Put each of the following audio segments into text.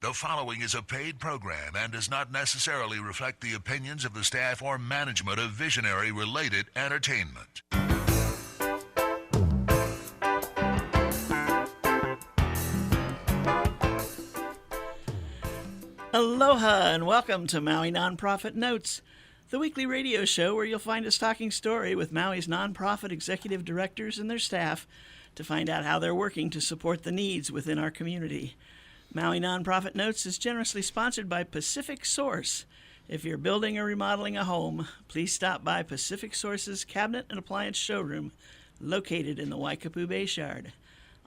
The following is a paid program and does not necessarily reflect the opinions of the staff or management of Visionary Related Entertainment. Aloha and welcome to Maui Nonprofit Notes, the weekly radio show where you'll find us talking story with Maui's nonprofit executive directors and their staff to find out how they're working to support the needs within our community. Maui Nonprofit Notes is generously sponsored by Pacific Source. If you're building or remodeling a home, please stop by Pacific Source's Cabinet and Appliance Showroom located in the Waikapu Bayshard.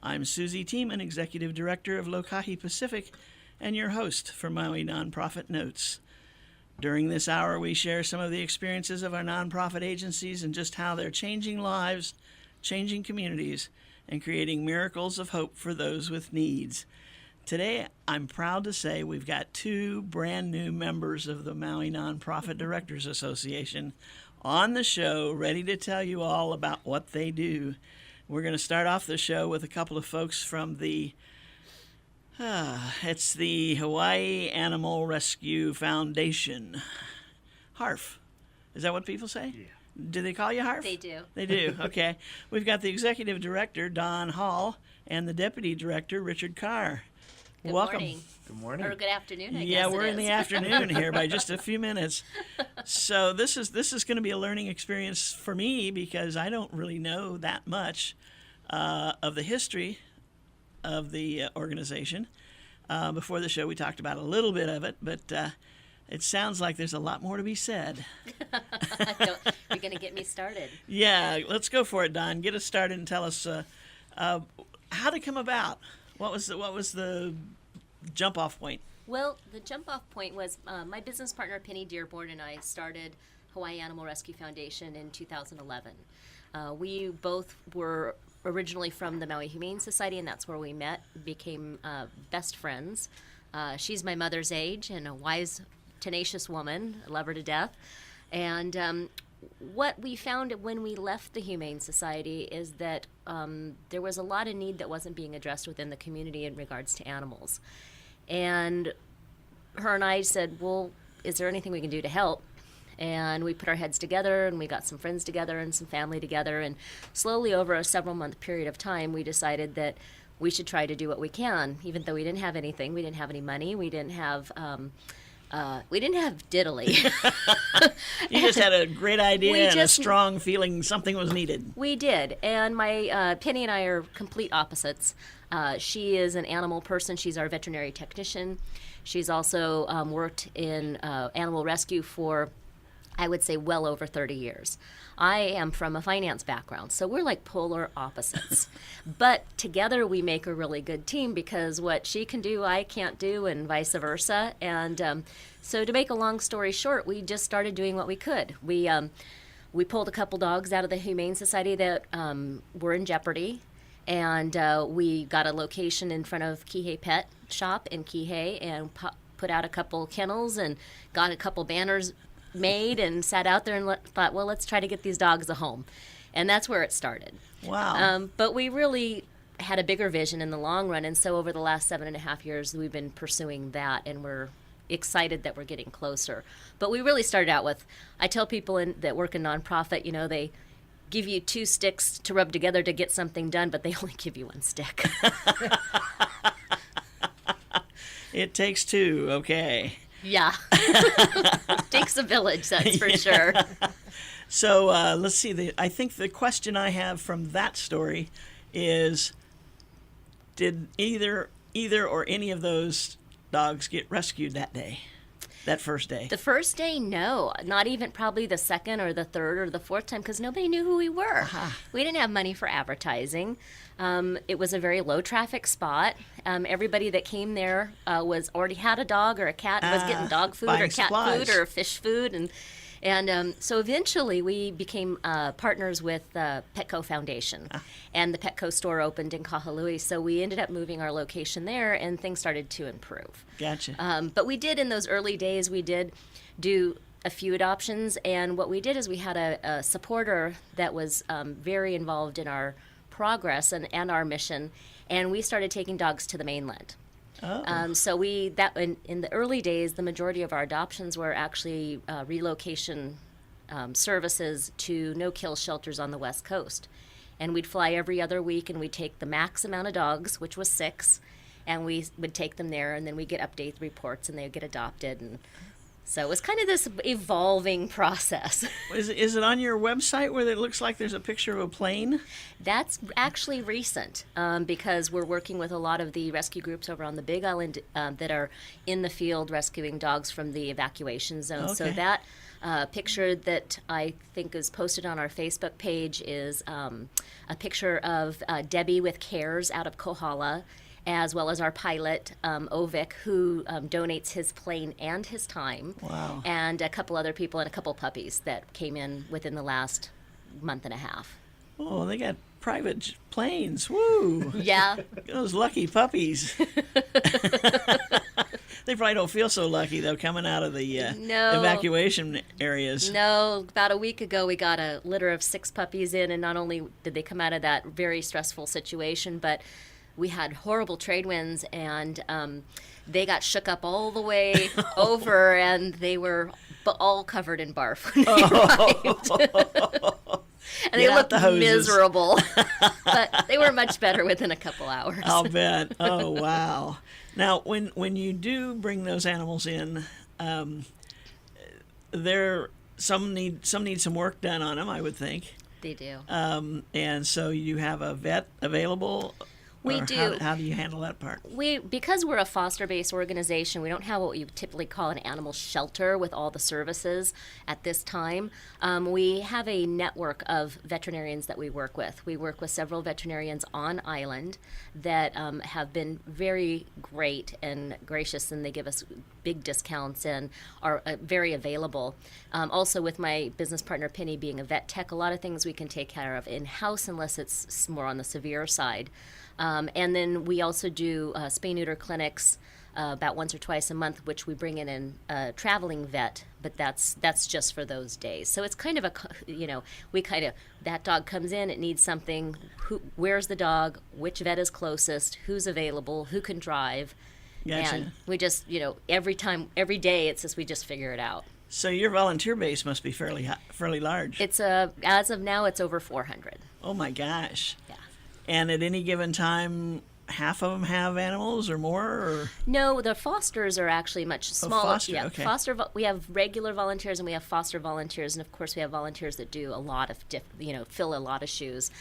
I'm Susie Tiemann, Executive Director of Lokahi Pacific, and your host for Maui Nonprofit Notes. During this hour, we share some of the experiences of our nonprofit agencies and just how they're changing lives, changing communities, and creating miracles of hope for those with needs. Today, I'm proud to say we've got two brand new members of the Maui Nonprofit Directors Association on the show, ready to tell you all about what they do. We're going to start off the show with a couple of folks from it's the Hawaii Animal Rescue Foundation. HARF. Is that what people say? Yeah. Do they call you HARF? They do. They do, okay. We've got the Executive Director, Don Hall, and the Deputy Director, Richard Carr. Good Welcome. morning. Good morning. Or good afternoon, I guess. Yeah, we're it in the is. afternoon here by just a few minutes. So this is going to be a learning experience for me because I don't really know that much of the history of the organization. Before the show, we talked about a little bit of it, but it sounds like there's a lot more to be said. You're going to get me started. Yeah, let's go for it, Don. Get us started and tell us how to come about. What was the jump-off point? Well, the jump-off point was my business partner, Penny Dearborn, and I started Hawaii Animal Rescue Foundation in 2011. We both were originally from the Maui Humane Society, and that's where we met, became best friends. She's my mother's age and a wise, tenacious woman. I love her to death. And what we found when we left the Humane Society is that there was a lot of need that wasn't being addressed within the community in regards to animals. And her and I said, well, is there anything we can do to help? And we put our heads together, and we got some friends together and some family together, and slowly over a several-month period of time, we decided that we should try to do what we can, even though we didn't have anything. We didn't have any money. We didn't have diddly. You just had a great idea and a just- strong feeling something was needed. We did, and my Penny and I are complete opposites. She is an animal person. She's our veterinary technician. She's also worked in animal rescue for, I would say, well over 30 years. I am from a finance background, so we're like polar opposites. But together we make a really good team because what she can do, I can't do, and vice versa. And so to make a long story short, we just started doing what we could. We pulled a couple dogs out of the Humane Society that were in jeopardy, and we got a location in front of Kihei Pet Shop in Kihei and put out a couple kennels and got a couple banners made and sat out there and thought, well, let's try to get these dogs a home. And that's where it started. Wow. But we really had a bigger vision in the long run. And so over the last 7.5 years, we've been pursuing that, and we're excited that we're getting closer. But we really started out with, I tell people that work in nonprofit, they give you 2 sticks to rub together to get something done, but they only give you 1 stick. It takes 2, okay. Yeah. Takes a village, that's for sure. So let's see. I think the question I have from that story is, did either or any of those dogs get rescued that day, that first day? The first day, no. Not even probably the second or the third or the fourth time, because nobody knew who we were. We didn't have money for advertising. It was a very low traffic spot. Everybody that came there was already had a dog or a cat and was getting dog food or cat supplies. food or fish food. And so eventually we became partners with the Petco Foundation. And the Petco store opened in Kahului. So we ended up moving our location there, and things started to improve. Gotcha. But we did, in those early days, we did do a few adoptions. And what we did is we had a supporter that was very involved in our progress and our mission. And we started taking dogs to the mainland. Oh. So in the early days, the majority of our adoptions were actually relocation services to no-kill shelters on the West Coast. And we'd fly every other week, and we'd take the max amount of dogs, which was 6, and we would take them there, and then we'd get update reports, and they'd get adopted. And so it was kind of this evolving process. Is it on your website where it looks like there's a picture of a plane? That's actually recent because we're working with a lot of the rescue groups over on the Big Island that are in the field rescuing dogs from the evacuation zone. Okay. So that picture that I think is posted on our Facebook page is a picture of Debbie with CARES out of Kohala, as well as our pilot, Ovik, who donates his plane and his time. Wow. And a couple other people and a couple puppies that came in within the last month and a half. Oh, they got private planes. Woo! Yeah. Those lucky puppies. They probably don't feel so lucky, though, coming out of the No. evacuation areas. No, about a week ago we got a litter of 6 puppies in, and not only did they come out of that very stressful situation, but we had horrible trade winds, and they got shook up all the way over, and they were all covered in barf when they arrived. And they Get out looked the hoses. miserable, but they were much better within a couple hours. I'll bet. Oh, wow. Now, when you do bring those animals in, some need some work done on them, I would think. They do. And so you have a vet available. We or do. How do you handle that part? Because we're a foster-based organization, we don't have what you typically call an animal shelter with all the services at this time. We have a network of veterinarians that we work with. We work with several veterinarians on island that have been very great and gracious, and they give us big discounts and are very available. Also, with my business partner Penny being a vet tech, a lot of things we can take care of in-house unless it's more on the severe side. And then we also do spay-neuter clinics about once or twice a month, which we bring in a traveling vet, but that's just for those days. So it's kind of that dog comes in, it needs something, where's the dog, which vet is closest, who's available, who can drive. Gotcha. And we just, every day it's just, we just figure it out. So your volunteer base must be fairly large. It's as of now, it's over 400. Oh my gosh. Yeah. And at any given time, half of them have animals or more? Or? No, the fosters are actually much smaller. foster, okay. We have regular volunteers and we have foster volunteers, and of course we have volunteers that do a lot of fill a lot of shoes.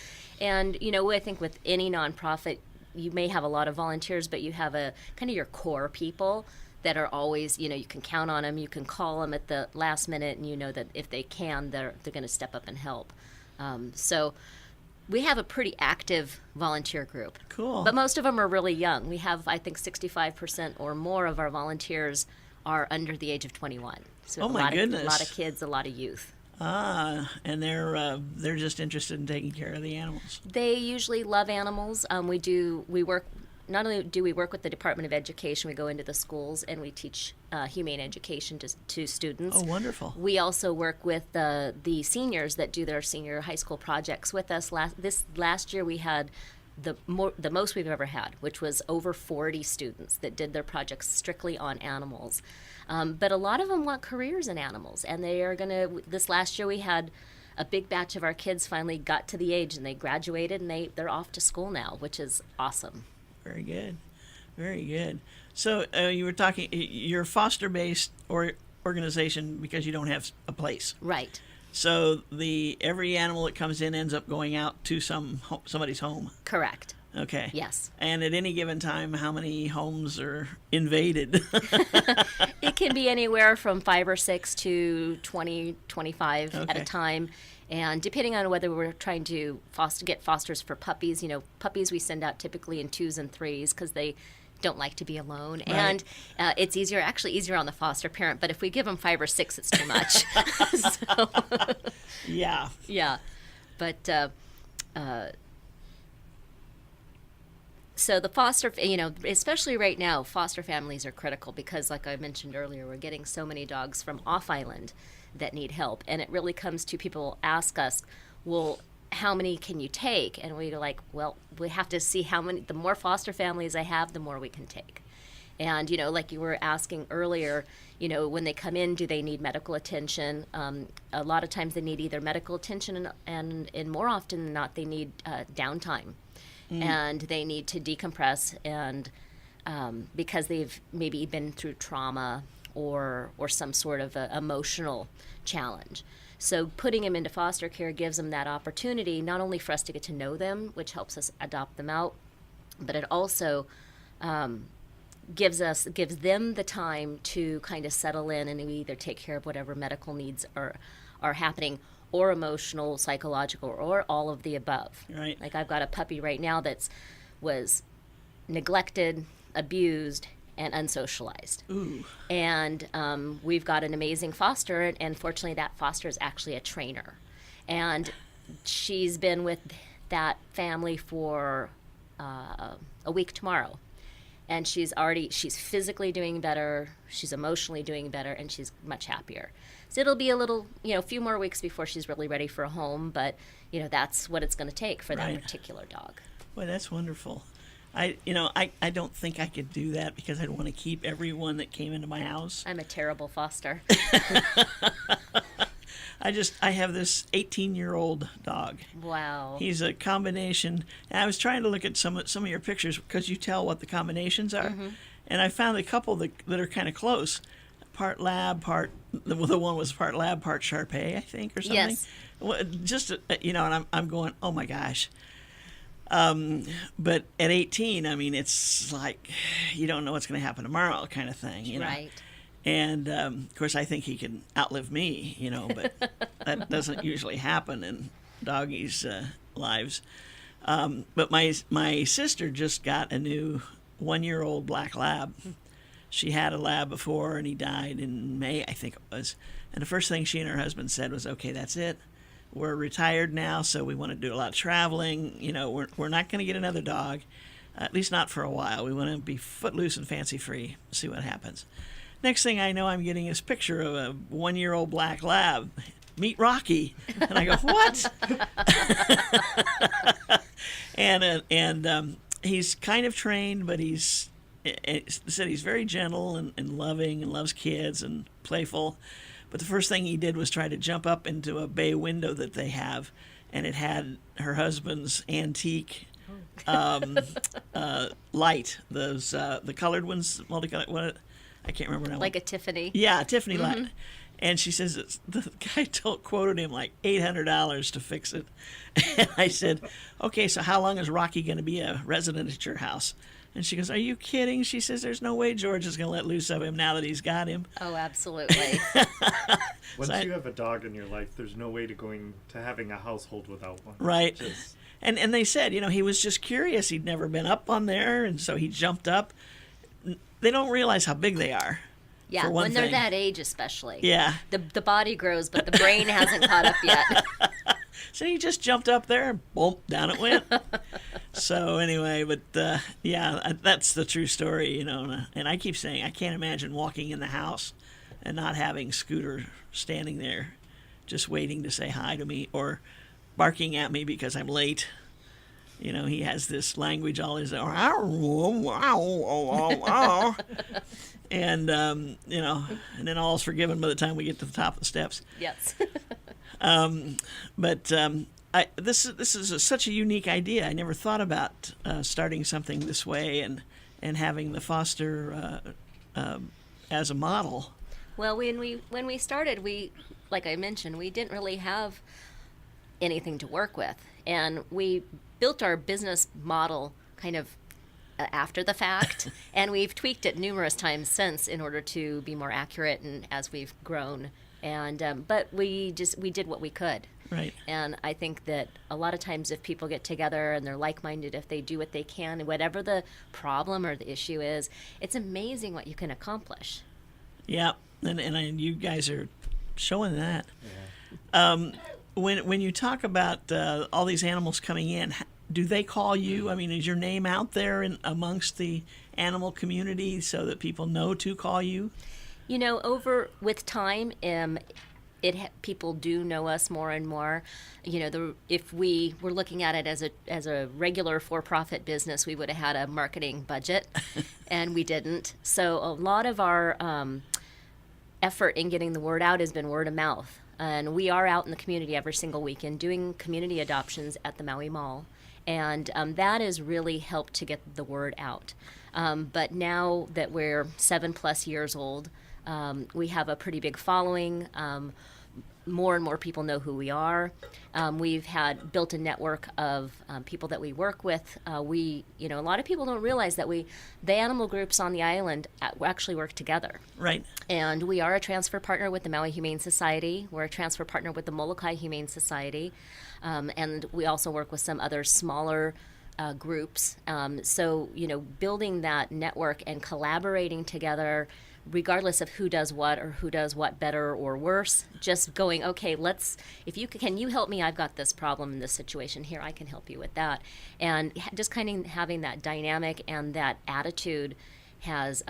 And I think with any nonprofit, you may have a lot of volunteers, but you have a kind of your core people that are always, you can count on them. You can call them at the last minute, and you know that if they can, they're going to step up and help. So we have a pretty active volunteer group. Cool. But most of them are really young. We have, I think, 65% or more of our volunteers are under the age of 21. So Oh my goodness. A lot of kids, a lot of youth. And they're just interested in taking care of the animals. They usually love animals. Not only do we work with the Department of Education, we go into the schools and we teach humane education to students. Oh, wonderful. We also work with the seniors that do their senior high school projects with us. Last year we had the most we've ever had, which was over 40 students that did their projects strictly on animals. But a lot of them want careers in animals, and they are this last year we had a big batch of our kids finally got to the age and they graduated, and they're off to school now, which is awesome. Very good. Very good. So you were talking, you're a foster-based organization because you don't have a place. Right. So every animal that comes in ends up going out to somebody's home. Correct. Okay. Yes. And at any given time, how many homes are invaded? It can be anywhere from 5 or 6 to 20, 25 at Okay. a time. And depending on whether we're trying to get fosters for puppies, puppies we send out typically in 2s and 3s because they don't like to be alone. Right. And it's easier on the foster parent, but if we give them 5 or 6, it's too much. Yeah. Yeah. But so the foster, especially right now, foster families are critical because, like I mentioned earlier, we're getting so many dogs from off-island that need help. And it really comes to people ask us, well, how many can you take? And we're like, well, we have to see how many. The more foster families I have, the more we can take. And, like you were asking earlier, when they come in, do they need medical attention? A lot of times they need either medical attention and more often than not, they need downtime. And they need to decompress and because they've maybe been through trauma or some sort of emotional challenge. So putting them into foster care gives them that opportunity, not only for us to get to know them, which helps us adopt them out, but it also gives them the time to kind of settle in and either take care of whatever medical needs are happening, or emotional, psychological, or all of the above. Right. Like I've got a puppy right now was neglected, abused, and unsocialized. Ooh. And we've got an amazing foster, and fortunately that foster is actually a trainer. And she's been with that family for a week tomorrow. And she's physically doing better, she's emotionally doing better, and she's much happier. So it'll be a few more weeks before she's really ready for a home, but, that's what it's going to take for that particular dog. Boy, that's wonderful. I don't think I could do that because I'd want to keep everyone that came into my house. I'm a terrible foster. I have this 18-year-old dog. Wow. He's a combination. And I was trying to look at some of your pictures because you tell what the combinations are. Mm-hmm. And I found a couple that are kind of close. Part lab, the one was part lab, part Shar-Pei, I think, or something. Yes. Well, just, and I'm going, oh my gosh. But at 18, I mean, it's like you don't know what's going to happen tomorrow kind of thing, you know. Right. And, of course, I think he can outlive me, but that doesn't usually happen in doggies' lives. But my sister just got a new 1-year-old black lab. She had a lab before, and he died in May, I think it was. And the first thing she and her husband said was, okay, that's it. We're retired now, so we want to do a lot of traveling. We're not going to get another dog, at least not for a while. We want to be footloose and fancy-free, see what happens. Next thing I know, I'm getting this picture of a 1-year-old black lab. Meet Rocky. And I go, what? and he's kind of trained, but he's very gentle and loving and loves kids and playful. But the first thing he did was try to jump up into a bay window that they have, and it had her husband's antique light. Those the colored ones, multicolored. What? I can't remember now. Like a Tiffany. Yeah, a Tiffany light. And she says the guy quoted him like $800 to fix it. And I said, okay, so how long is Rocky going to be a resident at your house? And she goes, are you kidding? She says, there's no way George is going to let loose of him now that he's got him. Oh, absolutely. Once you have a dog in your life, there's no way to having a household without one. Right. And they said, he was just curious. He'd never been up on there, and so he jumped up. They don't realize how big they are. Yeah, when they're that age especially. Yeah. The body grows, but the brain hasn't caught up yet. So he just jumped up there and boom, down it went. So anyway, but that's the true story, And I keep saying I can't imagine walking in the house and not having Scooter standing there just waiting to say hi to me or barking at me because I'm late. He has this language all his own. And, and then all's forgiven by the time we get to the top of the steps. Yes. But this is such a unique idea. I never thought about starting something this way and having the foster as a model. Well, when we started, like I mentioned, we didn't really have anything to work with, and we built our business model kind of after the fact, and we've tweaked it numerous times since in order to be more accurate and as we've grown. And but we did what we could. Right. And I think that a lot of times if people get together and they're like-minded, if they do what they can, whatever the problem or the issue is, it's amazing what you can accomplish. Yeah, and you guys are showing that. Yeah. When you talk about all these animals coming in, do they call you? I mean, is your name out there amongst the animal community so that people know to call you? Over with time, people do know us more and more. If we were looking at it as a regular for-profit business, we would have had a marketing budget, and we didn't. So a lot of our effort in getting the word out has been word of mouth. And we are out in the community every single weekend doing community adoptions at the Maui Mall. And that has really helped to get the word out. But now that we're 7+ years old, we have a pretty big following. More and more people know who we are. We've built a network of people that we work with. A lot of people don't realize that the animal groups on the island actually work together. Right. And we are a transfer partner with the Maui Humane Society. We're a transfer partner with the Molokai Humane Society. And we also work with some other smaller groups. So, building that network and collaborating together, regardless of who does what or who does what better or worse, just going, okay, can you help me? I've got this problem in this situation here. I can help you with that. And just kind of having that dynamic and that attitude has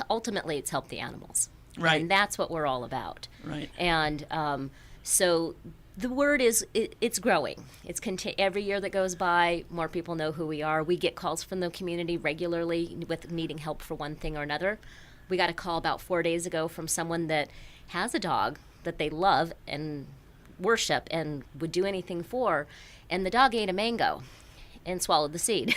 ultimately, it's helped the animals. Right. And that's what we're all about. Right. And so the word it's growing. Every year that goes by, more people know who we are. We get calls from the community regularly with needing help for one thing or another. We got a call about 4 days ago from someone that has a dog that they love and worship and would do anything for, and the dog ate a mango and swallowed the seed.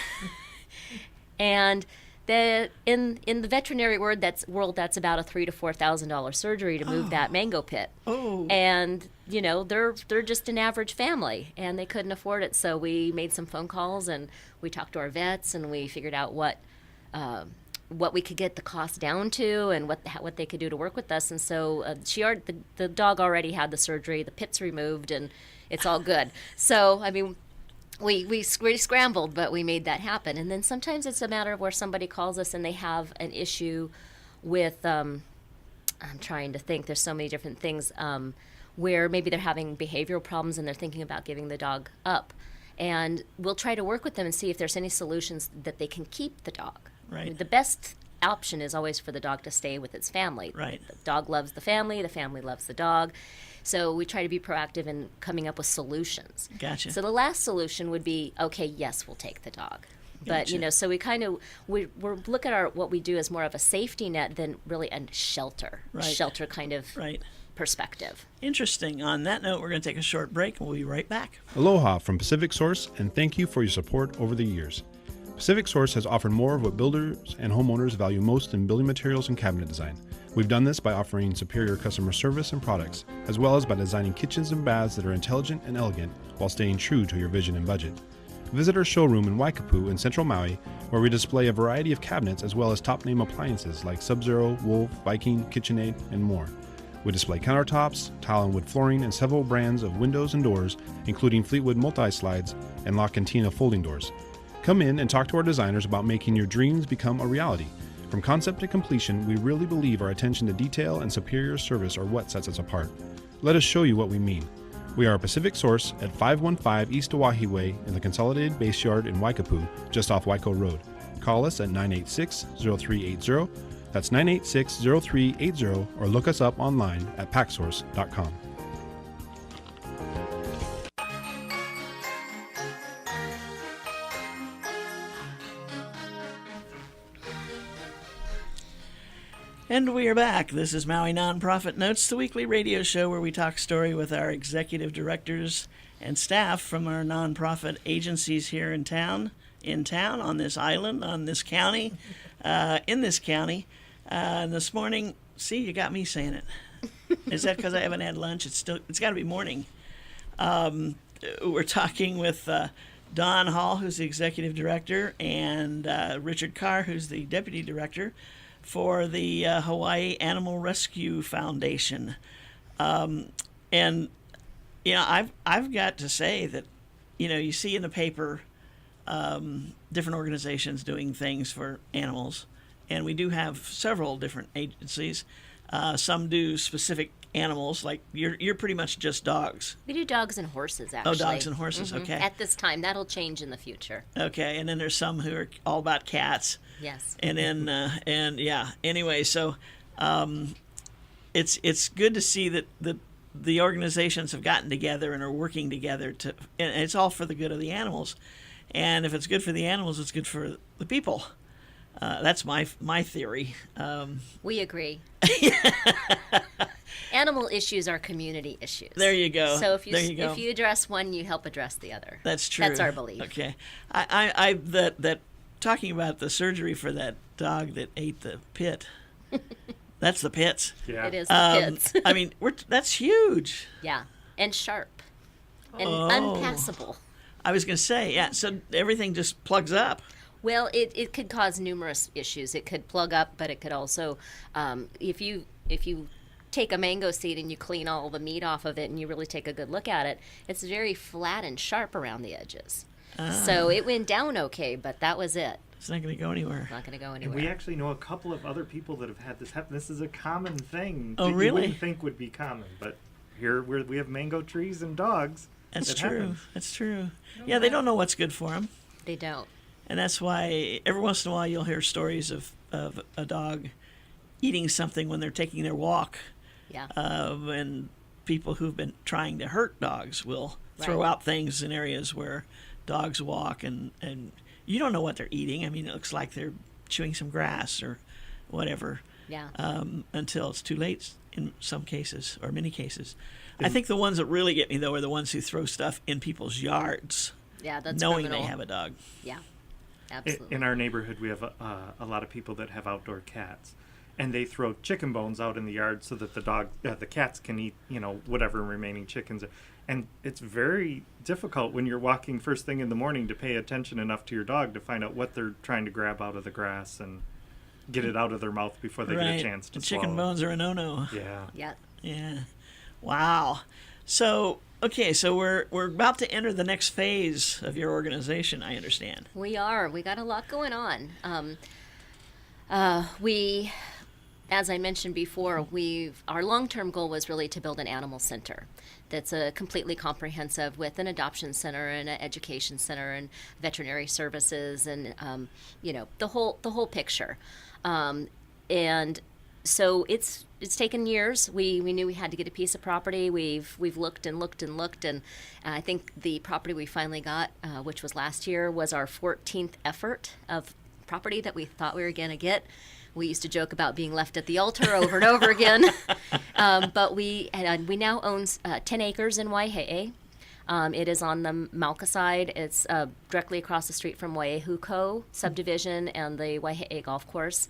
And in the veterinary world, that's about a $3,000 to $4,000 surgery to move that mango pit. Oh. And they're just an average family, and they couldn't afford it. So we made some phone calls, and we talked to our vets, and we figured out what we could get the cost down to, and what they could do to work with us. And so the dog already had the surgery, the pit's removed, and it's all good. So I mean, we scrambled, but we made that happen. And then sometimes it's a matter of where somebody calls us and they have an issue with, I'm trying to think, there's so many different things, where maybe they're having behavioral problems and they're thinking about giving the dog up. And we'll try to work with them and see if there's any solutions that they can keep the dog. Right. The best option is always for the dog to stay with its family. Right. The dog loves the family loves the dog. So we try to be proactive in coming up with solutions. Gotcha. So the last solution would be, okay, yes, we'll take the dog. But, Gotcha. so we look at what we do as more of a safety net than really a shelter. Right. Shelter kind of Right. perspective. Interesting. On that note, we're going to take a short break, and we'll be right back. Aloha from Pacific Source, and thank you for your support over the years. Pacific Source has offered more of what builders and homeowners value most in building materials and cabinet design. We've done this by offering superior customer service and products, as well as by designing kitchens and baths that are intelligent and elegant while staying true to your vision and budget. Visit our showroom in Waikapu in Central Maui, where we display a variety of cabinets as well as top-name appliances like Sub-Zero, Wolf, Viking, KitchenAid, and more. We display countertops, tile and wood flooring, and several brands of windows and doors, including Fleetwood multi-slides and La Cantina folding doors. Come in and talk to our designers about making your dreams become a reality. From concept to completion, we really believe our attention to detail and superior service are what sets us apart. Let us show you what we mean. We are a Pacific Source at 515 East Oahe Way in the Consolidated Base Yard in Waikapu, just off Waiko Road. Call us at 986-0380. That's 986-0380, or look us up online at packsource.com. And we are back. This is Maui Nonprofit Notes, the weekly radio show where we talk story with our executive directors and staff from our nonprofit agencies here in town, on this island, on this county, in this county. And this morning, see, you got me saying it. Is that because I haven't had lunch? It's got to be morning. We're talking with Don Hall, who's the executive director, and Richard Carr, who's the deputy director for the Hawaii Animal Rescue Foundation. And I've got to say that, you see in the paper different organizations doing things for animals, and we do have several different agencies. Some do specific animals, like you're pretty much just dogs. We do dogs and horses, actually. Oh, dogs and horses, okay. At this time. That'll change in the future. Okay, and then there's some who are all about cats. Yes. And then, anyway, so it's good to see that the organizations have gotten together and are working together and it's all for the good of the animals. And if it's good for the animals, it's good for the people. That's my theory. We agree. Animal issues are community issues. There you go. So if you you address one, you help address the other. That's true. That's our belief. Okay. I that talking about the surgery for that dog that ate the pit. That's the pits. Yeah. It is the pits. I mean, that's huge. Yeah, and sharp, and Oh. unpassable. I was going to say, yeah. So everything just plugs up. Well, it could cause numerous issues. It could plug up, but it could also, if you take a mango seed and you clean all the meat off of it and you really take a good look at it, it's very flat and sharp around the edges. So it went down okay, but that was it. It's not going to go anywhere. It's not going to go And anywhere. we actually know a couple of other people that have had this happen. This is a common thing Oh, that really? you wouldn't think would be common. But here we have mango trees and dogs. That's It true. happens. That's true. Yeah, they don't know what's good for them. They don't. And that's why every once in a while you'll hear stories of a dog eating something when they're taking their walk. Yeah. And people who've been trying to hurt dogs will throw Right. out things in areas where dogs walk, and you don't know what they're eating. I mean, it looks like they're chewing some grass or whatever Yeah. until it's too late in some cases, or many cases. I think the ones that really get me, though, are the ones who throw stuff in people's yards, Yeah, that's knowing criminal. they have a dog. Yeah. Absolutely. In our neighborhood, we have a lot of people that have outdoor cats, and they throw chicken bones out in the yard so that the cats can eat, whatever remaining chickens. And it's very difficult when you're walking first thing in the morning to pay attention enough to your dog to find out what they're trying to grab out of the grass and get it out of their mouth before they get a chance to And chicken swallow. bones are a no-no. Yeah. Yeah. Yeah. Wow. So, okay, so we're about to enter the next phase of your organization, I understand. We are. We got a lot going on. As I mentioned before, our long-term goal was really to build an animal center that's a completely comprehensive, with an adoption center and an education center and veterinary services and the whole picture. And so it's taken years. We knew we had to get a piece of property. We've looked and looked and looked, and I think the property we finally got, which was last year, was our 14th effort of property that we thought we were going to get. We used to joke about being left at the altar over and over again, but we now own 10 acres in Waihe'e. It is on the Malka side. It's directly across the street from Waihuko subdivision and the Waihe'e golf course.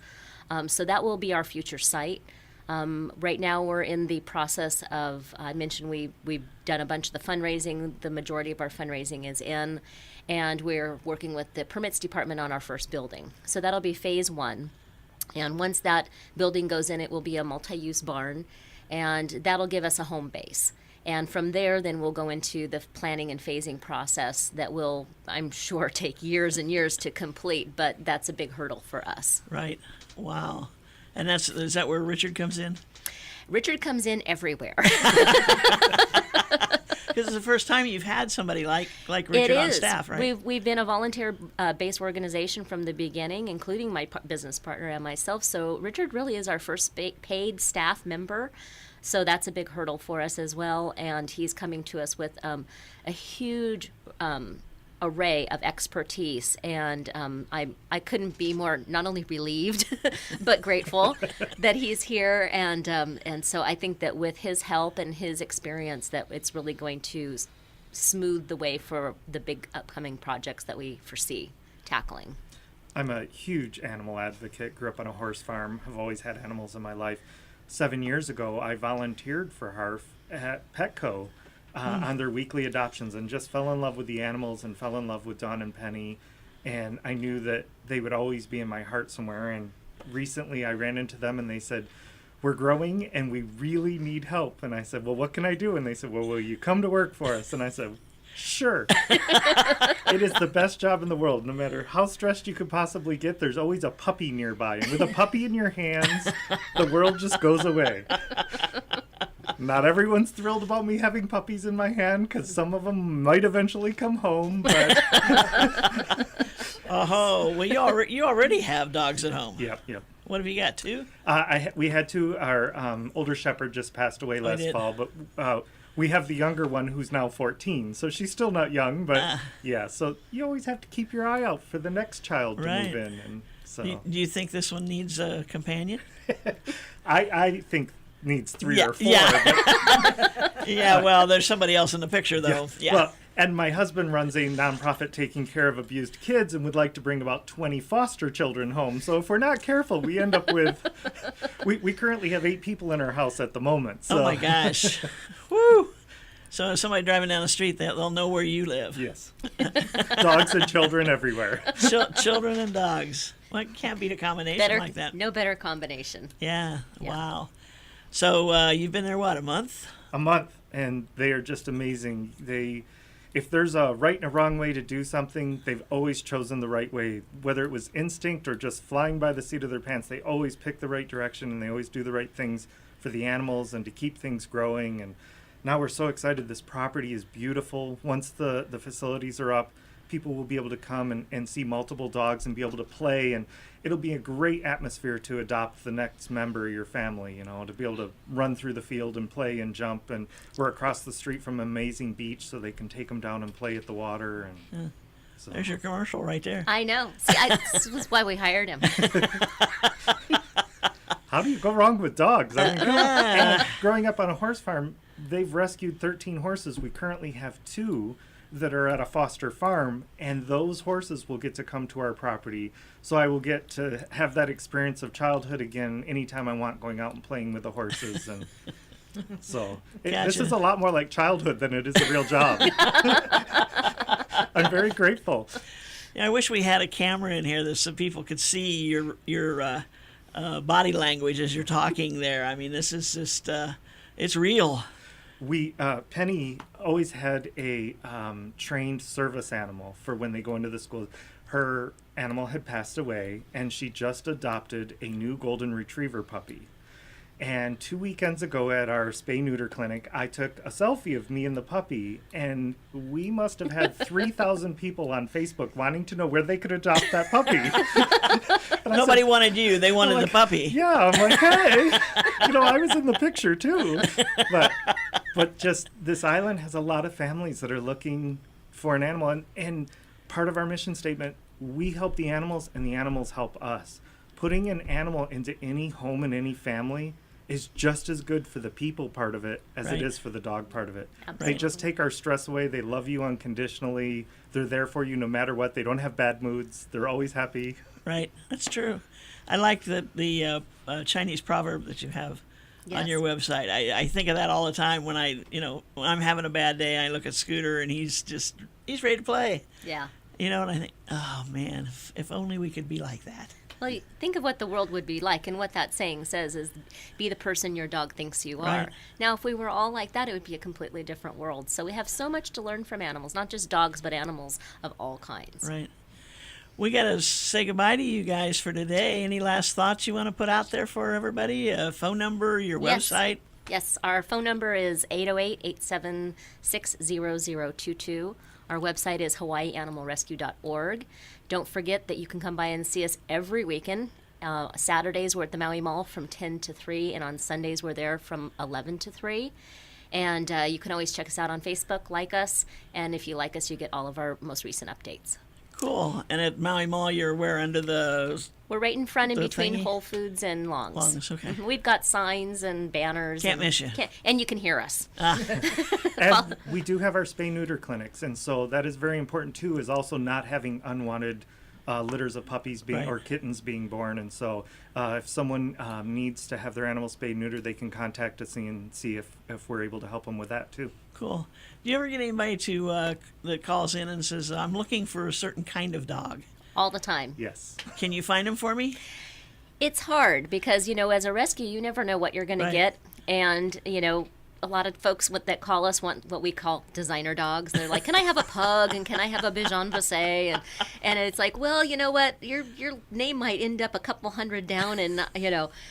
So that will be our future site. Right now we're in the process of, I mentioned we've done a bunch of the fundraising. The majority of our fundraising is in, and we're working with the permits department on our first building. So that'll be phase 1. And once that building goes in, it will be a multi-use barn, and that'll give us a home base. And from there, then we'll go into the planning and phasing process that will, I'm sure, take years and years to complete, but that's a big hurdle for us. Right. Wow. And is that where Richard comes in? Richard comes in everywhere. Because it's the first time you've had somebody like Richard on staff, right? We've been a volunteer-based organization from the beginning, including my business partner and myself. So Richard really is our first paid staff member. So that's a big hurdle for us as well. And he's coming to us with a huge array of expertise, and I couldn't be more not only relieved but grateful that he's here, and so I think that with his help and his experience, that it's really going to smooth the way for the big upcoming projects that we foresee tackling. I'm a huge animal advocate. Grew up on a horse farm. Have always had animals in my life. 7 years ago, I volunteered for HARF at Petco on their weekly adoptions, and just fell in love with the animals and fell in love with Dawn and Penny. And I knew that they would always be in my heart somewhere. And recently I ran into them and they said, "We're growing and we really need help." And I said, "Well, what can I do?" And they said, "Well, will you come to work for us?" And I said, "Sure." It is the best job in the world. No matter how stressed you could possibly get, there's always a puppy nearby. And with a puppy in your hands, the world just goes away. Not everyone's thrilled about me having puppies in my hand, because some of them might eventually come home. But Oh, well, you already have dogs at home. Yep. What have you got, two? We had two. Our older shepherd just passed away last did. fall, but we have the younger one who's now 14, so she's still not young, but yeah. So you always have to keep your eye out for the next child to Right. move in, and so Do you think this one needs a companion? I think needs three Yeah, or four. yeah. But, Yeah, well, there's somebody else in the picture, though. Yeah. Well, and my husband runs a nonprofit taking care of abused kids and would like to bring about 20 foster children home. So if we're not careful, we end up with. We currently have 8 people in our house at the moment. So. Oh, my gosh. Woo! So if somebody driving down the street, they'll know where you live. Yes. Dogs and children everywhere. Children and dogs. Well, it can't beat a combination Better, like that. no better combination. Yeah. Yeah. Wow. So you've been there, what, a month? A month, and they are just amazing. If there's a right and a wrong way to do something, they've always chosen the right way. Whether it was instinct or just flying by the seat of their pants, they always pick the right direction, and they always do the right things for the animals and to keep things growing. And now we're so excited. This property is beautiful. Once the facilities are up, people will be able to come and see multiple dogs and be able to play, and it'll be a great atmosphere to adopt the next member of your family, to be able to run through the field and play and jump. And we're across the street from an amazing beach, so they can take them down and play at the water. And so. There's your commercial right there. I know. See, this was why we hired him. How do you go wrong with dogs? I mean, and growing up on a horse farm, they've rescued 13 horses. We currently have 2 that are at a foster farm, and those horses will get to come to our property. So I will get to have that experience of childhood again anytime I want, going out and playing with the horses. And so this Gotcha. is a lot more like childhood than it is a real job. I'm very grateful. Yeah, I wish we had a camera in here so people could see your body language as you're talking there. I mean, this is just, it's real. Penny always had a trained service animal for when they go into the school. Her animal had passed away, and she just adopted a new golden retriever puppy. And 2 weekends ago at our spay-neuter clinic, I took a selfie of me and the puppy, and we must have had 3,000 people on Facebook wanting to know where they could adopt that puppy. Nobody wanted you. They wanted the puppy. Yeah, I'm like, hey, I was in the picture too. But just this island has a lot of families that are looking for an animal. And part of our mission statement, we help the animals and the animals help us. Putting an animal into any home and any family is just as good for the people part of it as Right. it is for the dog part of it. Absolutely. They just take our stress away. They love you unconditionally. They're there for you no matter what. They don't have bad moods. They're always happy. Right. That's true. I like the Chinese proverb that you have on Yes. your website. I think of that all the time when when I'm having a bad day. I look at Scooter and he's ready to play. Yeah. And I think, oh man, if only we could be like that. Well, think of what the world would be like, and what that saying says is, be the person your dog thinks you are. Right. Now, if we were all like that, it would be a completely different world. So we have so much to learn from animals, not just dogs, but animals of all kinds. Right. We got to say goodbye to you guys for today. Any last thoughts you want to put out there for everybody? A phone number, your Yes. website? Yes, our phone number is 808-876-0022. Our website is hawaiianimalrescue.org. Don't forget that you can come by and see us every weekend. Saturdays we're at the Maui Mall from 10 to 3, and on Sundays we're there from 11 to 3. And you can always check us out on Facebook, like us, and if you like us, you get all of our most recent updates. Cool. And at Maui Mall, you're where under the... We're right in front in The between thingy? Whole Foods and Longs. Longs, okay. We've got signs and banners. Can't and miss you. And you can hear us. And we do have our spay-neuter clinics, and so that is very important too, is also not having unwanted litters of puppies Right. or kittens being born. And so if someone needs to have their animal spayed-neutered, they can contact us and see if we're able to help them with that too. Cool. Do you ever get anybody that calls in and says, I'm looking for a certain kind of dog? All the time. Yes. Can you find them for me? It's hard because, as a rescue, you never know what you're going Right. to get. And, a lot of folks that call us want what we call designer dogs. They're like, can I have a pug and can I have a Bichon Frise? And it's like, well, you know what, your name might end up a couple hundred down, and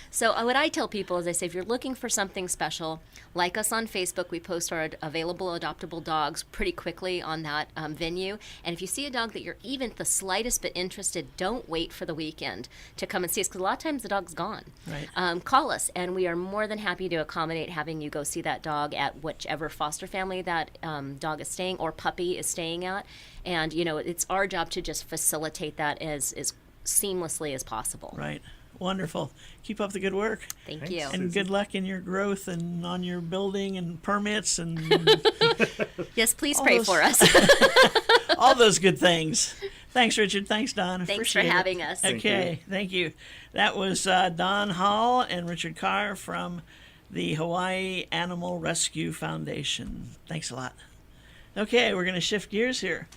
So what I tell people is, I say, if you're looking for something special, like us on Facebook. We post our available adoptable dogs pretty quickly on that venue. And if you see a dog that you're even the slightest bit interested, don't wait for the weekend to come and see us, because a lot of times the dog's gone. Right. Call us, and we are more than happy to accommodate having you go see that dog at whichever foster family that dog is staying or puppy is staying at. And, it's our job to just facilitate that as seamlessly as possible. Right. Wonderful. Keep up the good work. Thank Thanks, you. Susan. And good luck in your growth and on your building and permits and Yes, please all pray those- for us. all those good things. Thanks, Richard. Thanks, Don. Thanks for Appreciate it. having us. Thank Okay, thank you. That was Don Hall and Richard Carr from the Hawaii Animal Rescue Foundation. Thanks a lot. Okay, we're going to shift gears here.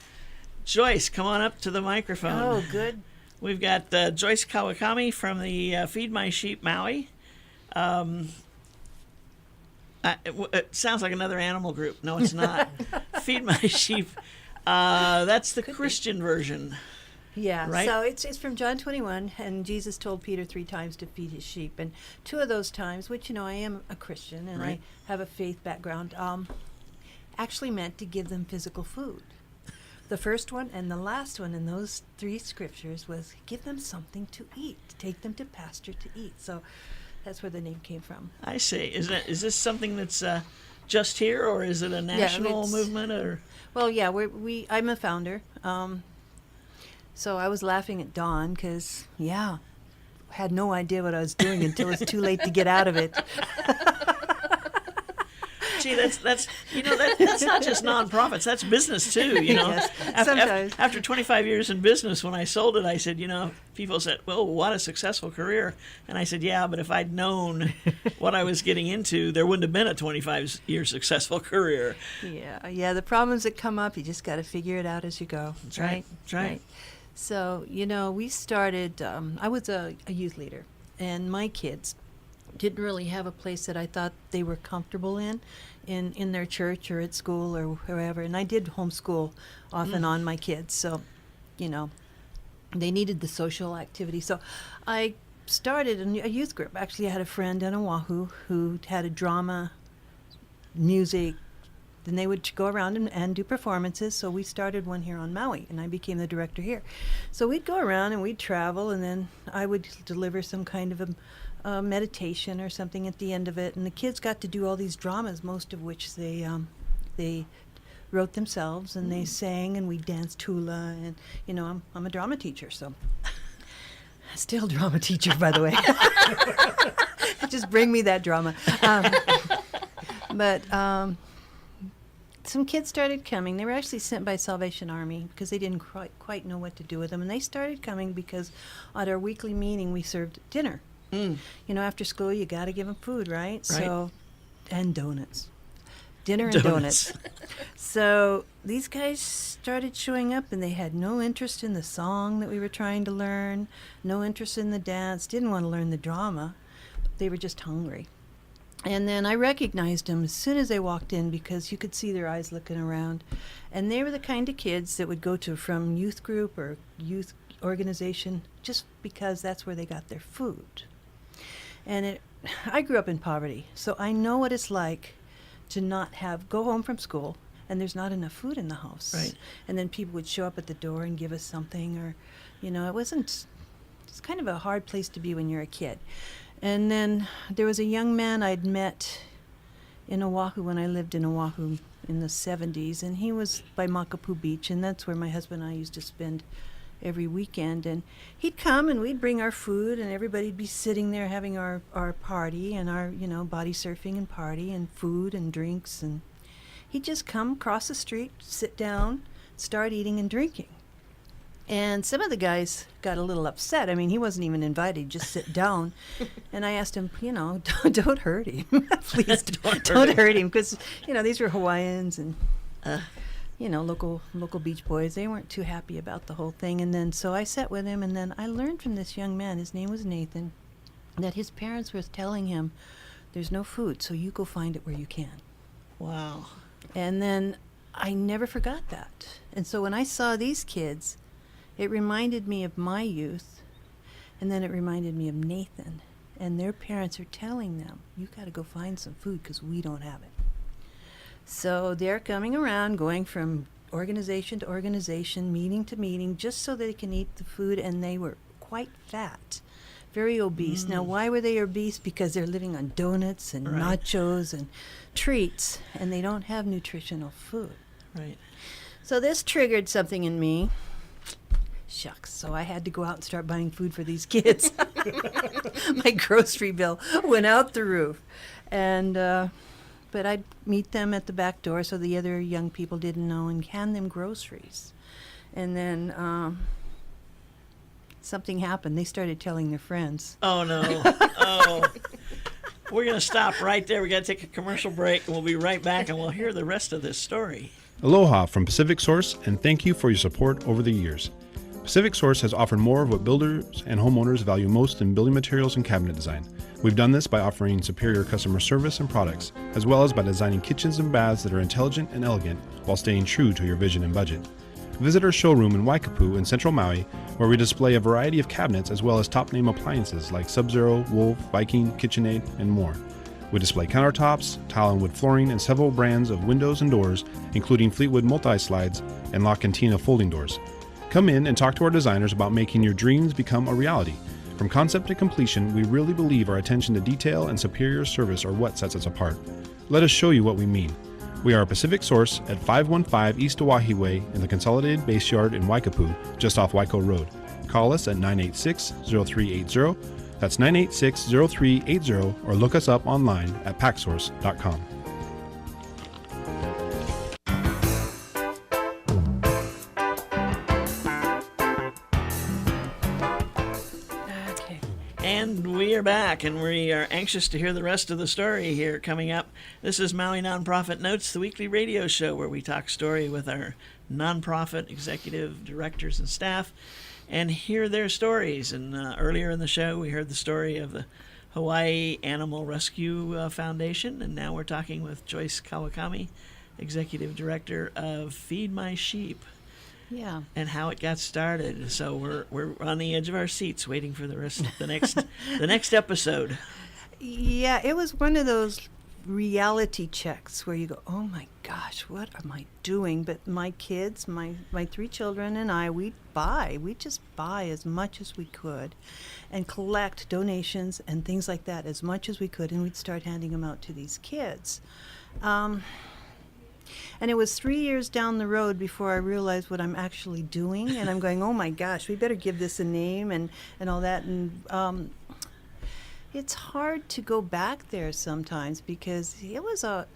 Joyce, come on up to the microphone. Oh, good. We've got Joyce Kawakami from the Feed My Sheep Maui. It sounds like another animal group. No, it's not. Feed My Sheep. That's the Christian version. Yeah, Right? so it's from John 21, and Jesus told Peter 3 times to feed his sheep. And 2 of those times, which, I am a Christian and Right. I have a faith background, actually meant to give them physical food. The first one and the last one in those 3 scriptures was give them something to eat, take them to pasture to eat. So that's where the name came from. I see. Is this something that's just here, or is it a national it's- movement? Or Well, yeah, I'm a founder. So I was laughing at Dawn because, had no idea what I was doing until it's too late to get out of it. gee, that's that's not just nonprofits. That's business too. Yes, sometimes. After 25 years in business, when I sold it, I said, people said, "Well, what a successful career," and I said, "Yeah, but if I'd known what I was getting into, there wouldn't have been a 25-year successful career." Yeah. The problems that come up, you just got to figure it out as you go. That's right. That's right. So, we started, I was a youth leader, and my kids didn't really have a place that I thought they were comfortable in their church or at school or wherever. And I did homeschool off and on my kids. So, they needed the social activity. So I started a youth group. Actually, I had a friend in Oahu who had a drama, music. Then they would go around and do performances. So we started one here on Maui, and I became the director here. So we'd go around and we'd travel, and then I would deliver some kind of a meditation or something at the end of it. And the kids got to do all these dramas, most of which they wrote themselves, and they sang, and we danced hula. And I'm a drama teacher, so still drama teacher, by the way. Just bring me that drama. But some kids started coming. They were actually sent by Salvation Army because they didn't quite know what to do with them. And they started coming because at our weekly meeting we served dinner. After school you got to give them food, right? So, and donuts. Dinner and donuts. So these guys started showing up, and they had no interest in the song that we were trying to learn, no interest in the dance, didn't want to learn the drama. They were just hungry. And then I recognized them as soon as they walked in because you could see their eyes looking around. And they were the kind of kids that would go to from youth group or youth organization just because that's where they got their food. And I grew up in poverty, so I know what it's like to not go home from school and there's not enough food in the house. Right. And then people would show up at the door and give us something, or, it's kind of a hard place to be when you're a kid. And then there was a young man I'd met in Oahu when I lived in Oahu in the 70s, and he was by Makapu Beach, and that's where my husband and I used to spend every weekend. And he'd come, and we'd bring our food, and everybody'd be sitting there having our party and our, body surfing and party and food and drinks. And he'd just come across the street, sit down, start eating and drinking. And some of the guys got a little upset. I mean, he wasn't even invited, just sit down. And I asked him, don't hurt him. Please don't hurt him. Because, these were Hawaiians and, local beach boys. They weren't too happy about the whole thing. And then so I sat with him, and then I learned from this young man, his name was Nathan, that his parents were telling him, there's no food, so you go find it where you can. Wow. And then I never forgot that. And so when I saw these kids, it reminded me of my youth, and then it reminded me of Nathan. And their parents are telling them, you got to go find some food because we don't have it. So they're coming around, going from organization to organization, meeting to meeting, just so they can eat the food, and they were quite fat, very obese. Now, why were they obese? Because they're living on donuts and Right. nachos and treats, and they don't have nutritional food. Right. So this triggered something in me. Shucks. So I had to go out and start buying food for these kids. My grocery bill went out the roof. And, but I'd meet them at the back door so the other young people didn't know and hand them groceries. And then something happened. They started telling their friends. Oh, no. Oh. We're going to stop right there. We got to take a commercial break, and we'll be right back, and we'll hear the rest of this story. Aloha from Pacific Source, and thank you for your support over the years. Pacific Source has offered more of what builders and homeowners value most in building materials and cabinet design. We've done this by offering superior customer service and products, as well as by designing kitchens and baths that are intelligent and elegant while staying true to your vision and budget. Visit our showroom in Waikapu in Central Maui, where we display a variety of cabinets as well as top-name appliances like Sub-Zero, Wolf, Viking, KitchenAid, and more. We display countertops, tile and wood flooring, and several brands of windows and doors, including Fleetwood multi-slides and La Cantina folding doors. Come in and talk to our designers about making your dreams become a reality. From concept to completion, we really believe our attention to detail and superior service are what sets us apart. Let us show you what we mean. We are a Pacific Source at 515 East Oahe Way in the Consolidated Base Yard in Waikapu, just off Waiko Road. Call us at 986-0380. That's 986-0380, or look us up online at packsource.com. Okay. And we are back, and we are anxious to hear the rest of the story here coming up. This is Maui Nonprofit Notes, the weekly radio show where we talk story with our nonprofit executive directors and staff and hear their stories. And earlier in the show, we heard the story of the Hawaii Animal Rescue Foundation, and now we're talking with Joyce Kawakami, executive director of Feed My Sheep, Yeah. and how it got started. So we're on the edge of our seats waiting for the rest the next episode. Yeah, it was one of those reality checks where you go, oh my gosh, what am I doing? But my kids, my 3 children and I, we just buy as much as we could and collect donations and things like that as much as we could, and we'd start handing them out to these kids. And it was 3 years down the road before I realized what I'm actually doing, and I'm going, oh my gosh, we better give this a name and all that. And it's hard to go back there sometimes because it was a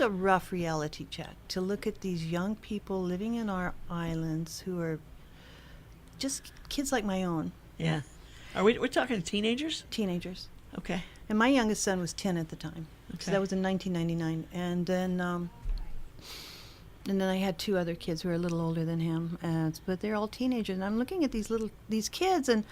rough reality check to look at these young people living in our islands who are just kids like my own, Yeah. We're talking teenagers? teenagers. Okay. And my youngest son was 10 at the time. Okay. So that was in 1999. And then I had 2 other kids who were a little older than him, but they're all teenagers. And I'm looking at these kids, and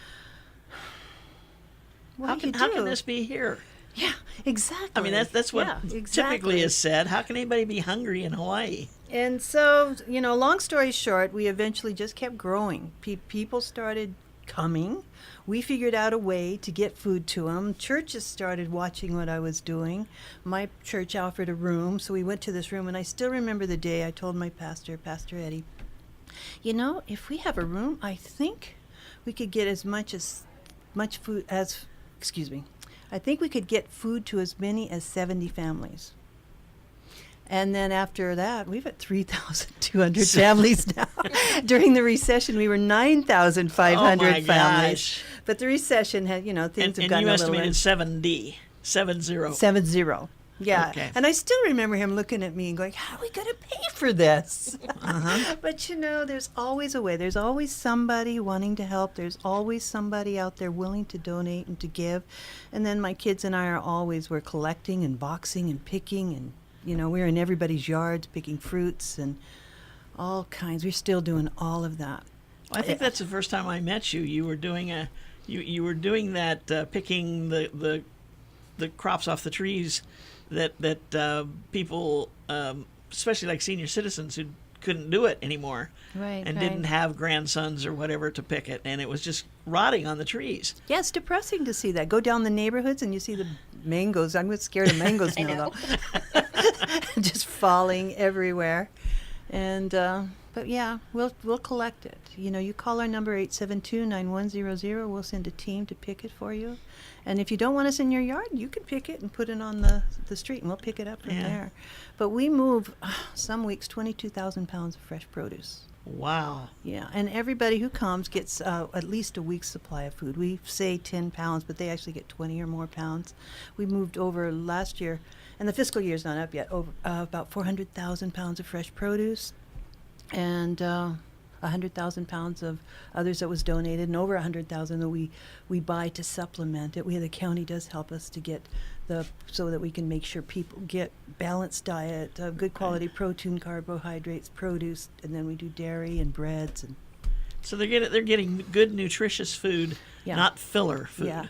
what How do you can do? this be here? Yeah, exactly. I mean, that's what Yeah, typically exactly. is said. How can anybody be hungry in Hawaii? And so, long story short, we eventually just kept growing. People started coming. We figured out a way to get food to them. Churches started watching what I was doing. My church offered a room, so we went to this room, and I still remember the day I told my pastor, Pastor Eddie, if we have a room, I think we could get I think we could get food to as many as 70 families. And then after that, we've had 3,200 families now. During the recession, we were 9,500 Oh my families. gosh. But the recession had, things have And gotten you a little estimated 70. 70. 7-0. Yeah. Okay. And I still remember him looking at me and going, how are we going to pay for this? But there's always a way. There's always somebody wanting to help. There's always somebody out there willing to donate and to give. And then my kids and I we're collecting and boxing and picking, and we're in everybody's yards picking fruits and all kinds. We're still doing all of that. Well, I think that's the first time I met you. You were doing you were doing that picking the crops off the trees that people, especially like senior citizens who couldn't do it anymore, Right, and right. didn't have grandsons or whatever to pick it, and it was just rotting on the trees. Yeah, it's depressing to see that. Go down the neighborhoods and you see the mangoes. I'm scared of mangoes I now, know. though. Just falling everywhere. And but yeah, we'll collect it. You know, you call our number 872-9100. We'll send a team to pick it for you. And if you don't want us in your yard, you can pick it and put it on the street, and we'll pick it up from Yeah. there. But we move some weeks 22,000 pounds of fresh produce. Wow. Yeah, and everybody who comes gets at least a week's supply of food. We say 10 pounds, but they actually get 20 or more pounds. We moved over last year, and the fiscal year's not up yet, over about 400,000 pounds of fresh produce, and 100,000 pounds of others that was donated, and over 100,000 that we buy to supplement it. The county does help us to get so that we can make sure people get balanced diet, good quality protein, carbohydrates, produce, and then we do dairy and breads and So they're getting good, nutritious food, Yeah. not filler food. yeah.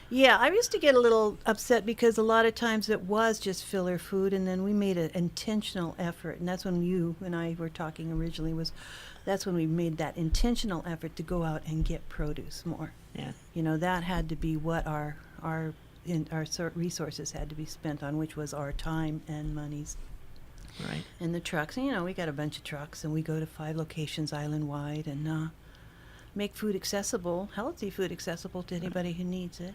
Yeah, I used to get a little upset because a lot of times it was just filler food, and then we made an intentional effort, and that's when you and I were talking originally. That's when we made that intentional effort to go out and get produce more. Yeah. You know, that had to be what our resources had to be spent on, which was our time and monies. Right. And the trucks, you know, we got a bunch of trucks, and we go to 5 locations island-wide and make food accessible, healthy food accessible to anybody who needs it.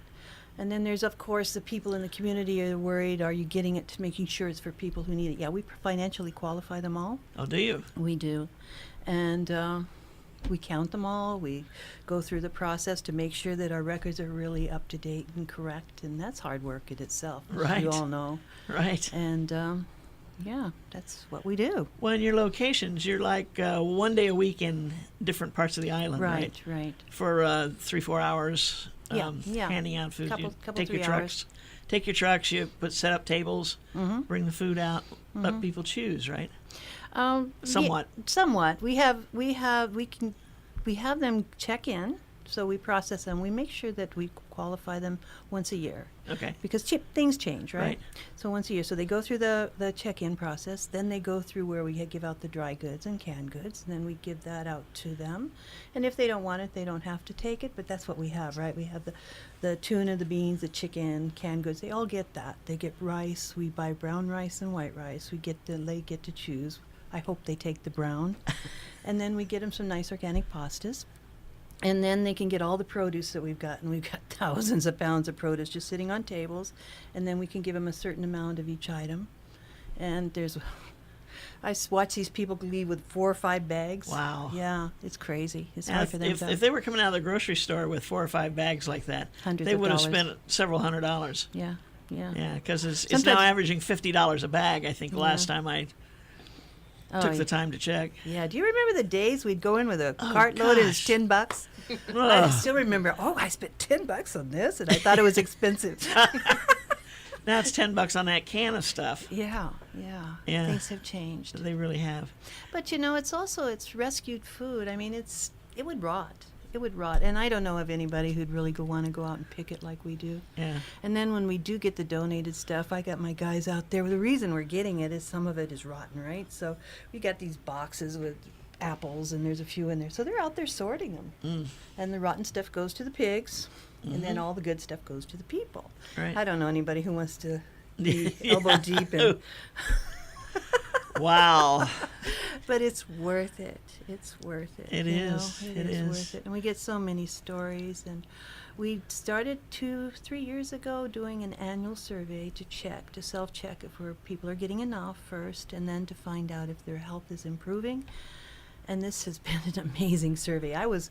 And then there's, of course, the people in the community are worried, are you getting it to making sure it's for people who need it? Yeah, we financially qualify them all. Oh, do you? We do. And we count them all. We go through the process to make sure that our records are really up to date and correct. And that's hard work in itself, as Right. you all know. Right. And yeah, that's what we do. Well, in your locations, you're like 1 day a week in different parts of the island, right? Right. For 3-4 hours, Yeah. handing out food. Couple, You take 3 your trucks. Take your trucks. You set up tables. Mm-hmm. Bring the food out. Let people choose, right? Somewhat. Somewhat. We have them check in, so we process them. We make sure that we qualify them once a year. Okay. Because things change, right? Right. So once a year. So they go through the check-in process. Then they go through where we give out the dry goods and canned goods. And then we give that out to them. And if they don't want it, they don't have to take it. But that's what we have, right? We have the tuna, the beans, the chicken, canned goods. They all get that. They get rice. We buy brown rice and white rice. They get to choose. I hope they take the brown. And then we get them some nice organic pastas. And then they can get all the produce that we've got. And we've got thousands of pounds of produce just sitting on tables. And then we can give them a certain amount of each item. And I watch these people leave with 4 or 5 bags. Wow. Yeah, it's crazy. It's Now, hard for them if they were coming out of the grocery store with 4 or 5 bags like that, Hundreds they of would have dollars. spent several $100s. Yeah. Yeah, because it's now Sometimes- averaging $50 a bag. I think last time I Oh, took yeah. the time to check. Yeah. Do you remember the days we'd go in with a Oh, cartload and it's gosh. $10? I Ugh. still remember. Oh, I spent $10 on this, and I thought it was expensive. Now it's $10 on that can of stuff. Yeah. Yeah. Things have changed. They really have. But you know, it's rescued food. I mean, it would rot. It would rot. And I don't know of anybody who'd really want to go out and pick it like we do. Yeah. And then when we do get the donated stuff, I got my guys out there. The reason we're getting it is some of it is rotten, right? So we got these boxes with apples, and there's a few in there. So they're out there sorting them. And the rotten stuff goes to the pigs, and then all the good stuff goes to the people. Right. I don't know anybody who wants to be elbow deep in. Wow. But it's worth it. It's worth it. It you is. know? It is. Worth it. And we get so many stories. And we started 2-3 years ago doing an annual survey to self-check if people are getting enough first, and then to find out if their health is improving. And this has been an amazing survey. I was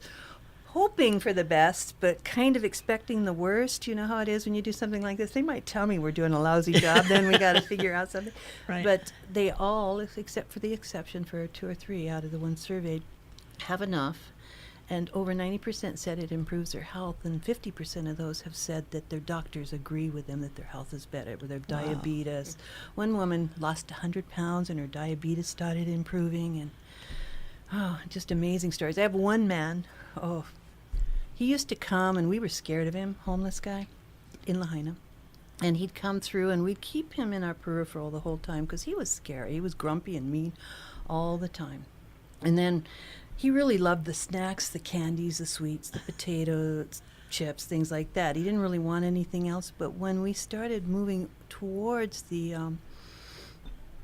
hoping for the best, but kind of expecting the worst. You know how it is when you do something like this. They might tell me we're doing a lousy job, then we got to figure out something. Right. But they all, except for the exception for 2 or 3 out of the ones surveyed, have enough. And over 90% said it improves their health, and 50% of those have said that their doctors agree with them that their health is better with their diabetes. One woman lost 100 pounds and her diabetes started improving, and just amazing stories. I have one man, he used to come, and we were scared of him, homeless guy, in Lahaina. And he'd come through, and we'd keep him in our peripheral the whole time because he was scary. He was grumpy and mean all the time. And then he really loved the snacks, the candies, the sweets, the potatoes, chips, things like that. He didn't really want anything else. But when we started moving towards the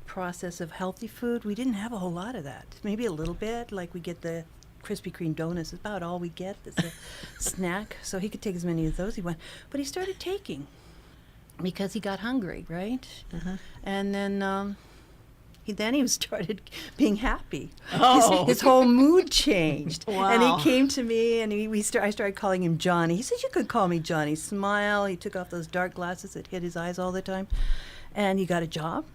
process of healthy food, we didn't have a whole lot of that. Maybe a little bit, like we get the Krispy Kreme donuts. It's about all we get. It's a snack. So he could take as many of those he wanted. But he started taking because he got hungry, right? And then he started being happy. Oh. His whole mood changed. Wow. And he came to me, and I started calling him Johnny. He said, "You could call me Johnny." Smile. He took off those dark glasses that hid his eyes all the time. And he got a job.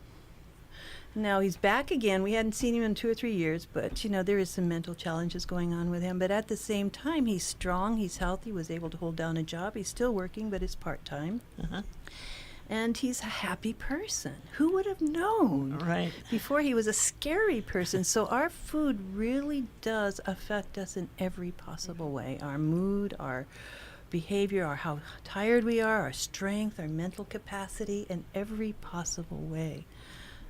Now he's back again. We hadn't seen him in 2 or 3 years, but there is some mental challenges going on with him. But at the same time, he's strong, he's healthy, was able to hold down a job. He's still working, but it's part-time. And he's a happy person. Who would have known? Right. Before he was a scary person. So our food really does affect us in every possible way. Our mood, our behavior, our how tired we are, our strength, our mental capacity, in every possible way.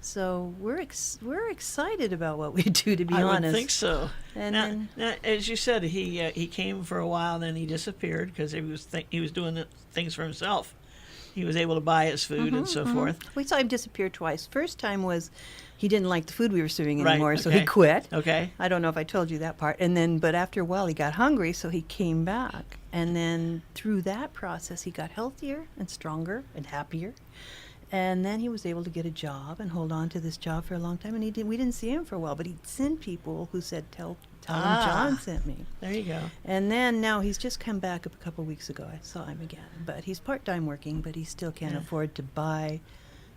So we're excited about what we do, to be honest. I would think so. And now, as you said, he came for a while, then he disappeared because he was doing things for himself. He was able to buy his food and so forth. We saw him disappear twice. First time was he didn't like the food we were serving Right, anymore, so he okay. quit. Okay. I don't know if I told you that part. But after a while, he got hungry, so he came back. And then through that process, he got healthier and stronger and happier. And then he was able to get a job and hold on to this job for a long time. And we didn't see him for a while, but he'd send people who said, tell him John sent me. There you go. And then now he's just come back a couple weeks ago. I saw him again. But he's part-time working, but he still can't afford to buy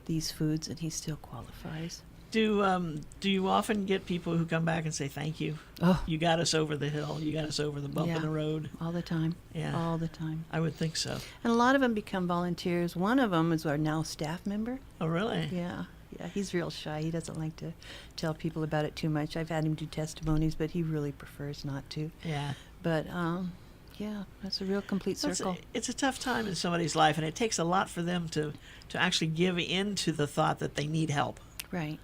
these foods, and he still qualifies. Do you often get people who come back and say thank you? Oh. You got us over the hill. You got us over the bump in the road. All the time. Yeah. All the time. I would think so. And a lot of them become volunteers. One of them is our now staff member. Oh, really? Yeah. He's real shy. He doesn't like to tell people about it too much. I've had him do testimonies, but he really prefers not to. Yeah. But that's a real complete circle. It's a tough time in somebody's life, and it takes a lot for them to actually give in to the thought that they need help. Right.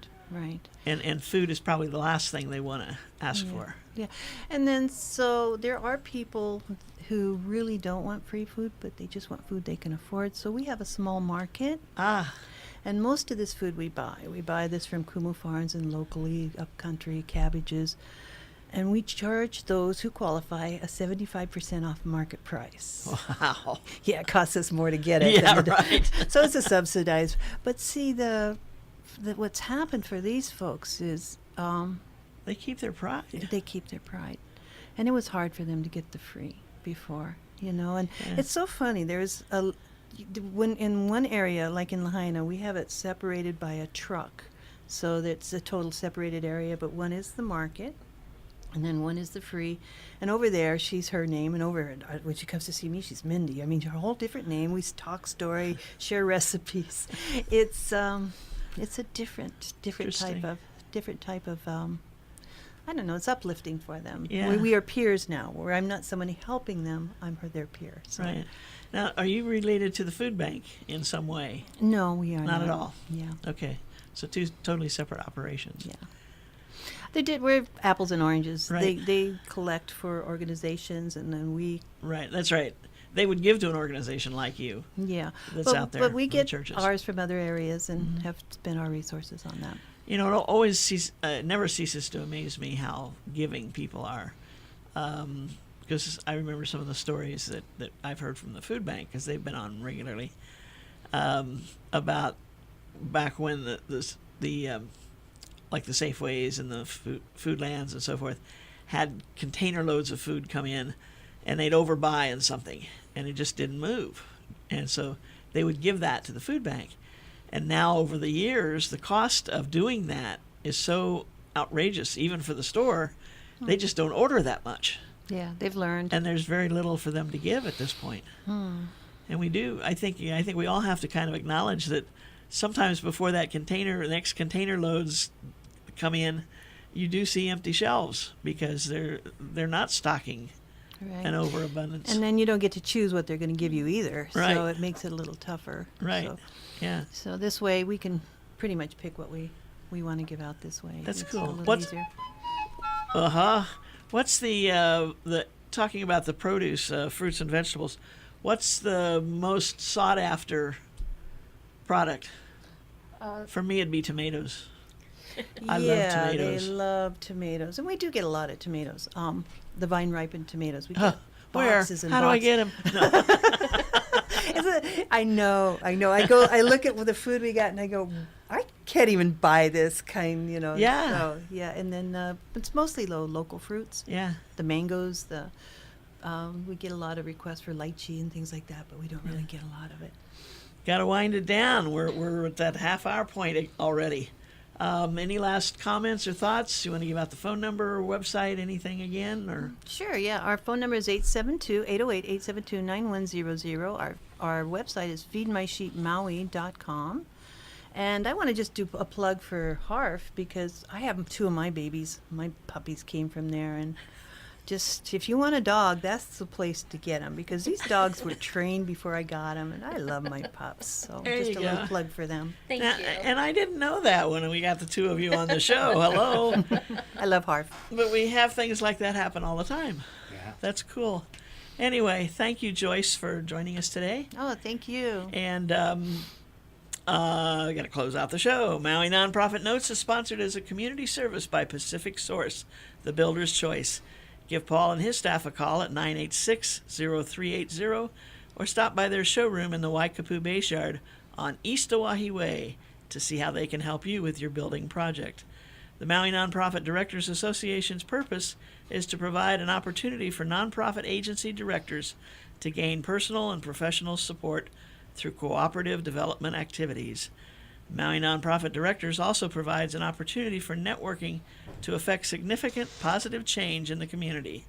And food is probably the last thing they want to ask Yeah. for. Yeah. And then so there are people who really don't want free food, but they just want food they can afford. So we have a small market. And most of this food we buy. We buy this from Kumu Farms and locally, upcountry, cabbages. And we charge those who qualify a 75% off market price. Wow. Yeah, it costs us more to get it. Yeah, right. So it's a subsidized. But see, what's happened for these folks is They keep their pride. they keep their pride. And it was hard for them to get the free before, And Yeah. it's so funny. There's when in one area, like in Lahaina, we have it separated by a truck. So that's a total separated area, but one is the market, and then one is the free. And over there, she's her name, and when she comes to see me, she's Mindy. I mean, her whole different name. We talk story, share recipes. It's a different type of I don't know. It's uplifting for them. Yeah. We are peers now. Where I'm not somebody helping them, I'm their peer. So. Right. Now, are you related to the food bank in some way? No, we are not. Not at all? Yeah. Okay. So two totally separate operations. Yeah. We're apples and oranges. Right. They collect for organizations, and then we. Right. That's right. They would give to an organization like you. Yeah. That's out there But we in the get churches. ours from other areas and have spent our resources on that. It always never ceases to amaze me how giving people are. Because I remember some of the stories that I've heard from the food bank, because they've been on regularly, about back when the like the Safeways and the food lands and so forth had container loads of food come in, and they'd overbuy in something, and it just didn't move, and so they would give that to the food bank. And now over the years, the cost of doing that is so outrageous, even for the store, they just don't order that much. Yeah, they've learned. And there's very little for them to give at this point. And we do. I think we all have to kind of acknowledge that sometimes before that next container loads come in, you do see empty shelves because they're not stocking Right. an overabundance. And then you don't get to choose what they're going to give you either. Right. So it makes it a little tougher. Right. So, Yeah. so this way we can pretty much pick what we want to give out this way. That's It's cool. A little What's- easier. What's the talking about the produce, fruits and vegetables? What's the most sought after product? For me, it'd be tomatoes. I love tomatoes. They love tomatoes, and we do get a lot of tomatoes. The vine ripened tomatoes. We Huh. get Where? boxes and How do I boxes. get them? I know. I look at the food we got, and I go, I can't even buy this kind, Yeah. So, yeah, and then it's mostly local fruits. Yeah. The mangoes, we get a lot of requests for lychee and things like that, but we don't really get a lot of it. Got to wind it down. We're at that half-hour point already. Any last comments or thoughts? You want to give out the phone number or website, anything again? Or Sure, yeah. Our phone number is 872-808-872-9100. Our website is feedmysheepmaui.com. And I want to just do a plug for Harf because I have two of my babies. My puppies came from there. And just, if you want a dog, that's the place to get them because these dogs were trained before I got them. And I love my pups. So There just you a little go. plug for them. Thank Now- you. and I didn't know that when we got the two of you on the show. Hello. I love Harf. But we have things like that happen all the time. Yeah. That's cool. Anyway, thank you, Joyce, for joining us today. Oh, thank you. And I got to close out the show. Maui Nonprofit Notes is sponsored as a community service by Pacific Source, the builder's choice. Give Paul and his staff a call at 986-0380 or stop by their showroom in the Waikapu Base Yard on East Oahe Way to see how they can help you with your building project. The Maui Nonprofit Directors Association's purpose is to provide an opportunity for nonprofit agency directors to gain personal and professional support through cooperative development activities. Maui Nonprofit Directors also provides an opportunity for networking to affect significant positive change in the community.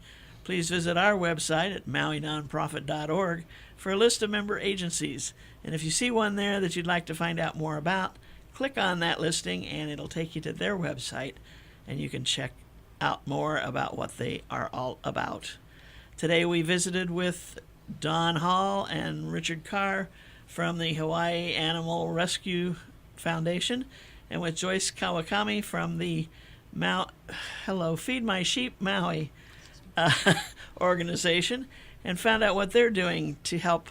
Please visit our website at mauinonprofit.org for a list of member agencies. And if you see one there that you'd like to find out more about, click on that listing and it'll take you to their website and you can check out more about what they are all about. Today we visited with Don Hall and Richard Carr from the Hawaii Animal Rescue Foundation and with Joyce Kawakami from the Feed My Sheep Maui organization and found out what they're doing to help.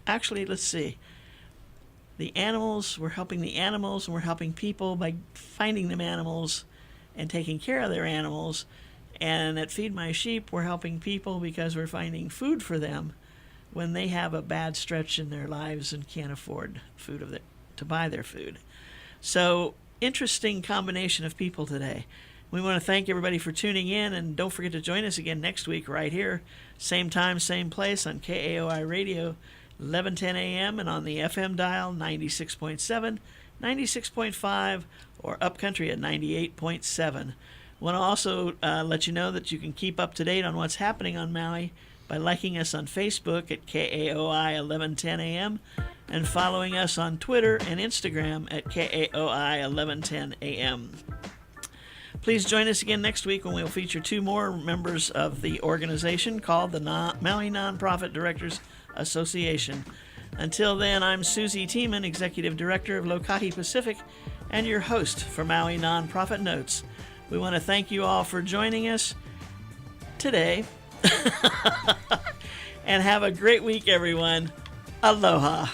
Actually, let's see. The animals, we're helping the animals and we're helping people by finding them animals and taking care of their animals. And at Feed My Sheep, we're helping people because we're finding food for them when they have a bad stretch in their lives and can't afford to buy their food. So, interesting combination of people today. We want to thank everybody for tuning in, and don't forget to join us again next week right here, same time, same place on KAOI Radio, 11:10 a.m. and on the FM dial 96.7, 96.5, or upcountry at 98.7. Want to also let you know that you can keep up to date on what's happening on Maui by liking us on Facebook at KAOI 11:10 a.m. and following us on Twitter and Instagram at KAOI 11:10 a.m. Please join us again next week when we'll feature two more members of the organization called the Maui Nonprofit Directors Association. Until then, I'm Susie Tiemann, Executive Director of Lokahi Pacific, and your host for Maui Nonprofit Notes. We want to thank you all for joining us today. And have a great week, everyone. Aloha.